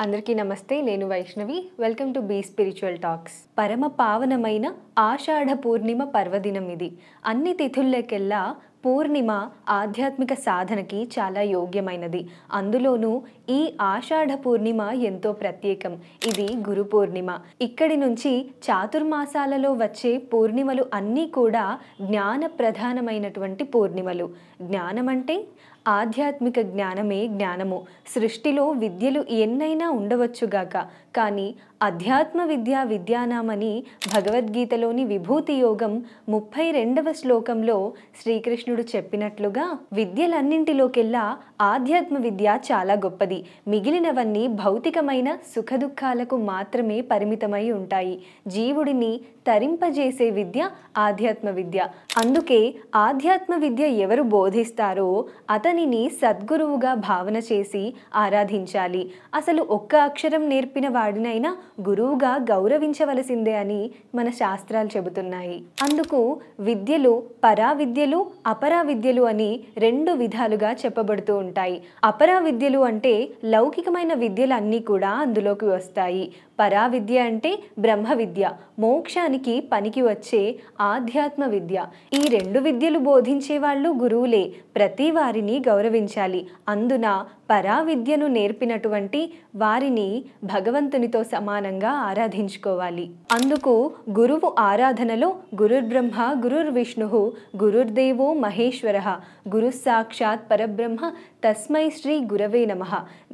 అందరికీ నమస్తే. నేను Vaishnavi. Welcome to be spiritual talks. పరమ పావనమైన ఆషాఢ పూర్ణిమ పర్వదినం ఇది. అన్ని తిథుల్లోకెల్లా పూర్ణిమ ఆధ్యాత్మిక సాధనకి చాలా యోగ్యమైనది. అందులోనూ ఈ ఆషాఢ పూర్ణిమ ఎంతో ప్రత్యేకం. ఇది గురు పూర్ణిమ. ఇక్కడి నుంచి చాతుర్మాసాలలో వచ్చే పూర్ణిమలు అన్నీ కూడా జ్ఞాన ప్రధానమైనటువంటి పూర్ణిమలు. జ్ఞానం అంటే ఆధ్యాత్మిక జ్ఞానమే జ్ఞానము. సృష్టిలో విద్యలు ఎన్నైనా ఉండవచ్చుగాక, కానీ అధ్యాత్మ విద్యా విద్యానామని భగవద్గీతలోని విభూతి యోగం 32వ శ్లోకంలో శ్రీకృష్ణుడు చెప్పినట్లుగా విద్యలన్నింటిలోకెల్లా ఆధ్యాత్మ విద్య చాలా గొప్పది. మిగిలినవన్నీ భౌతికమైన సుఖదుఖాలకు మాత్రమే పరిమితమై ఉంటాయి. జీవుడిని తరింపజేసే విద్య ఆధ్యాత్మ విద్య. అందుకే ఆధ్యాత్మ విద్య ఎవరు బోధిస్తారో అతనిని సద్గురువుగా భావన చేసి ఆరాధించాలి. అసలు ఒక్క అక్షరం నేర్పిన వాడినైనా గురువుగా గౌరవించవలసిందే అని మన శాస్త్రాలు చెబుతున్నాయి. అందుకు విద్యలు పరా విద్యలు, అపరా విద్యలు అని రెండు విధాలుగా చెప్పబడుతూ ఉంటాయి. అపరా విద్యలు అంటే లౌకికమైన విద్యలన్నీ కూడా అందులోకి వస్తాయి. పరా విద్య అంటే బ్రహ్మ విద్య, మోక్షానికి పనికి వచ్చే ఆధ్యాత్మ విద్య. ఈ రెండు విద్యలు బోధించే వాళ్ళు గురువులే. ప్రతి వారిని గౌరవించాలి. అందున పరా విద్యను నేర్పినటువంటి వారిని భగవంతునితో సమానంగా ఆరాధించుకోవాలి. అందుకు గురువు ఆరాధనలో గురుర్బ్రహ్మ గురుర్విష్ణు గురుర్దేవో మహేశ్వరః గురు సాక్షాత్ పరబ్రహ్మ తస్మై శ్రీ గురవే నమః.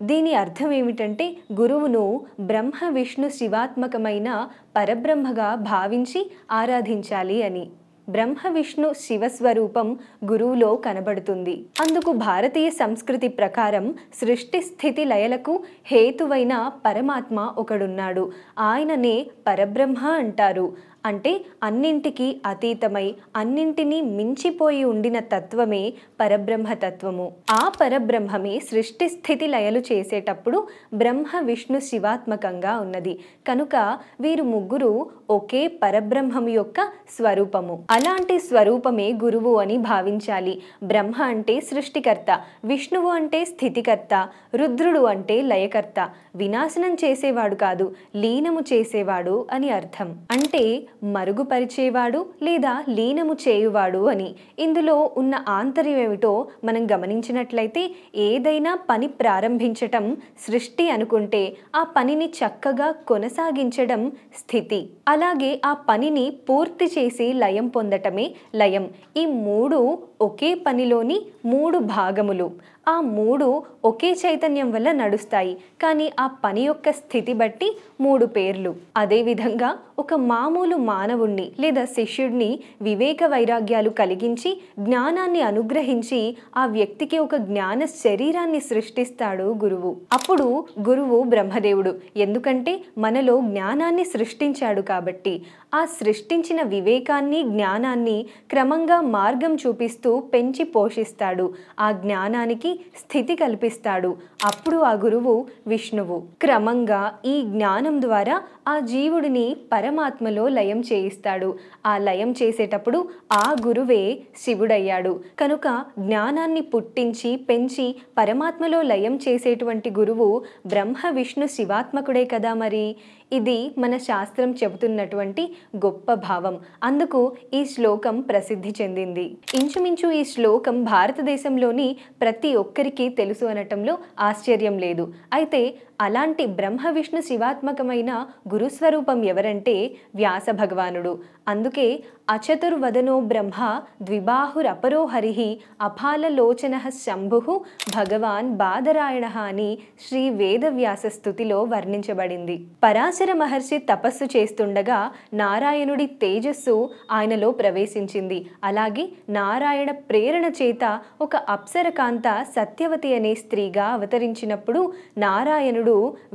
దీని అర్థం ఏమిటంటే గురువును బ్రహ్మ విష్ణు శివాత్మకమైన పరబ్రహ్మగా భావించి ఆరాధించాలి అని. బ్రహ్మ విష్ణు శివస్వరూపం గురువులో కనబడుతుంది. అందుకు భారతీయ సంస్కృతి ప్రకారం సృష్టి స్థితి లయలకు హేతువైన పరమాత్మ ఒకడున్నాడు. ఆయననే పరబ్రహ్మ అంటారు. అంటే అన్నింటికీ అతీతమై అన్నింటినీ మించిపోయి ఉండిన తత్వమే పరబ్రహ్మ తత్వము. ఆ పరబ్రహ్మమే సృష్టి స్థితి లయలు చేసేటప్పుడు బ్రహ్మ విష్ణు శివాత్మకంగా ఉన్నది. కనుక వీరు ముగ్గురు ఒకే పరబ్రహ్మం యొక్క స్వరూపము. అలాంటి స్వరూపమే గురువు అని భావించాలి. బ్రహ్మ అంటే సృష్టికర్త, విష్ణువు అంటే స్థితికర్త, రుద్రుడు అంటే లయకర్త. వినాశనం చేసేవాడు కాదు, లీనము చేసేవాడు అని అర్థం. అంటే మరుగుపరిచేవాడు లేదా లీనము చేయువాడు అని. ఇందులో ఉన్న ఆంతర్యం ఏమిటో మనం గమనించినట్లయితే, ఏదైనా పని ప్రారంభించటం సృష్టి అనుకుంటే ఆ పనిని చక్కగా కొనసాగించడం స్థితి. అలాగే ఆ పనిని పూర్తి చేసి లయం పొందటమే లయం. ఈ మూడు ఒకే పనిలోని మూడు భాగములు. ఆ మూడు ఒకే చైతన్యం వల్ల నడుస్తాయి, కానీ ఆ పని యొక్క స్థితి బట్టి మూడు పేర్లు. అదేవిధంగా ఒక మామూలు మానవుణ్ణి లేదా శిష్యుడిని వివేక వైరాగ్యాలు కలిగించి జ్ఞానాన్ని అనుగ్రహించి ఆ వ్యక్తికి ఒక జ్ఞాన శరీరాన్ని సృష్టిస్తాడు గురువు. అప్పుడు గురువు బ్రహ్మదేవుడు. ఎందుకంటే మనలో జ్ఞానాన్ని సృష్టించాడు కాబట్టి. ఆ సృష్టించిన వివేకాన్ని జ్ఞానాన్ని క్రమంగా మార్గం చూపిస్తూ పెంచి పోషిస్తాడు. ఆ జ్ఞానానికి స్థితి కల్పిస్తాడు. అప్పుడు ఆ గురువు విష్ణువు. క్రమంగా ఈ జ్ఞానం ద్వారా ఆ జీవుడిని పరమాత్మలో లయం చేయిస్తాడు. ఆ లయం చేసేటప్పుడు ఆ గురువే శివుడయ్యాడు. కనుక జ్ఞానాన్ని పుట్టించి పెంచి పరమాత్మలో లయం చేసేటువంటి గురువు బ్రహ్మ విష్ణు శివాత్మకుడే కదా మరి. ఇది మన శాస్త్రం చెబుతున్నటువంటి గొప్ప భావం. అందుకు ఈ శ్లోకం ప్రసిద్ధి చెందింది. ఇంచుమించు ఈ శ్లోకం భారతదేశంలోని ప్రతి ఒక్కరికి తెలుసు అనటంలో ఆశ్చర్యం లేదు. అయితే అలాంటి బ్రహ్మ విష్ణు శివాత్మకమైన గురుస్వరూపం ఎవరంటే వ్యాస భగవానుడు. అందుకే అచతుర్వదనో బ్రహ్మ ద్విబాహురపరో హరిః అపాలలోచన శంభు భగవాన్ బాదరాయణ అని శ్రీ వేదవ్యాస స్తుతిలో వర్ణించబడింది. పరాశర మహర్షి తపస్సు చేస్తుండగా నారాయణుడి తేజస్సు ఆయనలో ప్రవేశించింది. అలాగే నారాయణ ప్రేరణ చేత ఒక అప్సరకాంత సత్యవతి అనే స్త్రీగా అవతరించినప్పుడు నారాయణుడు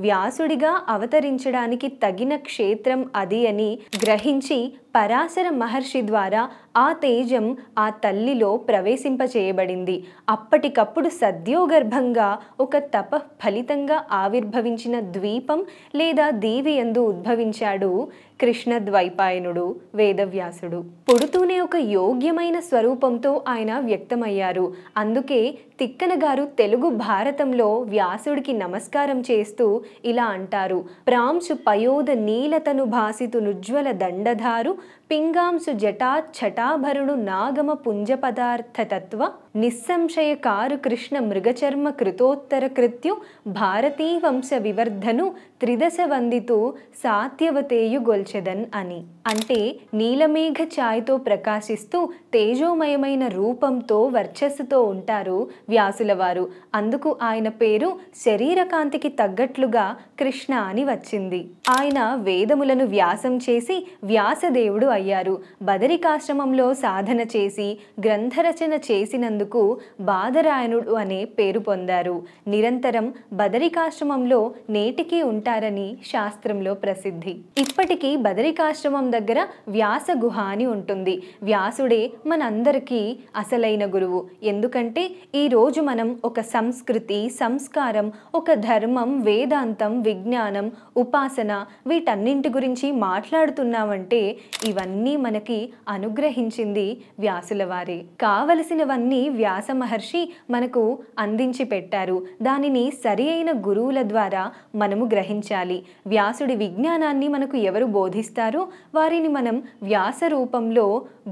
వ్యాసుడిగా అవతరించడానికి తగిన క్షేత్రం అది అని గ్రహించి పరాశర మహర్షి ద్వారా ఆ తేజం ఆ తల్లిలో ప్రవేశింపచేయబడింది. అప్పటికప్పుడు సద్యోగర్భంగా ఒక తప ఫలితంగా ఆవిర్భవించిన ద్వీపం లేదా దీవి యందు ఉద్భవించాడు కృష్ణద్వైపాయనుడు వేదవ్యాసుడు. పుడుతూనే ఒక యోగ్యమైన స్వరూపంతో ఆయన వ్యక్తమయ్యారు. అందుకే తిక్కన గారు తెలుగు భారతంలో వ్యాసుడికి నమస్కారం చేస్తూ ఇలా అంటారు: ప్రాంశు పయోద నీలతను భాసితు నుజ్వల దండధారు పింగాంశు జటా ఛటాభరణు నాగమ పుంజ పదార్థ తత్వ నిస్సంశయకారు కృష్ణ మృగచర్మ కృతోత్తర కృత్యు భారతీ వంశ వివర్ధను త్రిదశ వందితు సాత్యవతేయు గొల్చెదన్ అని. అంటే నీలమేఘ ఛాయతో ప్రకాశిస్తూ తేజోమయమైన రూపంతో వర్చస్సుతో ఉంటారు వ్యాసుల వారు. అందుకు ఆయన పేరు శరీరకాంతికి తగ్గట్లుగా కృష్ణ అని వచ్చింది. ఆయన వేదములను వ్యాసం చేసి వ్యాసదేవుడు అయ్యారు. బదరికాశ్రమంలో సాధన చేసి గ్రంథరచన చేసినందుకు బాదరాయణుడు అనే పేరు పొందారు. నిరంతరం బదరికాశ్రమంలో నేటికీ ఉంటారని శాస్త్రంలో ప్రసిద్ధి. ఇప్పటికీ బదరికాశ్రమం దగ్గర వ్యాస గుహ అని ఉంటుంది. వ్యాసుడే మనందరికీ అసలైన గురువు. ఎందుకంటే ఈరోజు మనం ఒక సంస్కృతి, సంస్కారం, ఒక ధర్మం, వేదాంతం, విజ్ఞానం, ఉపాసన వీటన్నింటి గురించి మాట్లాడుతున్నామంటే ఇవన్నీ మనకి అనుగ్రహించింది వ్యాసుల వారే. కావలసినవన్నీ వ్యాస మహర్షి మనకు అందించి పెట్టారు. దానిని సరి అయిన గురువుల ద్వారా మనము గ్రహించాలి. వ్యాసుడి విజ్ఞానాన్ని మనకు ఎవరు బోధిస్తారో వారిని మనం వ్యాస రూపంలో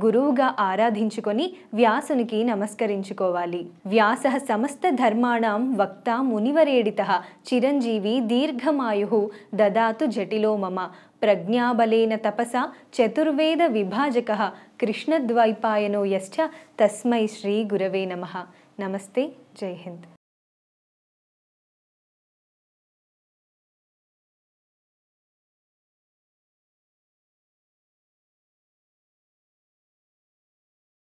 గురువుగా ఆరాధించుకొని వ్యాసునికి నమస్కరించుకోవాలి. వ్యాసః సమస్త ధర్మాణం వక్త మునివరేడితః చిరంజీవి దీర్ఘమాయు దదాతు జటిలో మమ ప్రజ్ఞాబలేన తపసా చతుర్వేద విభాజకః కృష్ణద్వైపాయనో యశ్చ తస్మై శ్రీ గురవే నమః. నమస్తే. జై హింద్.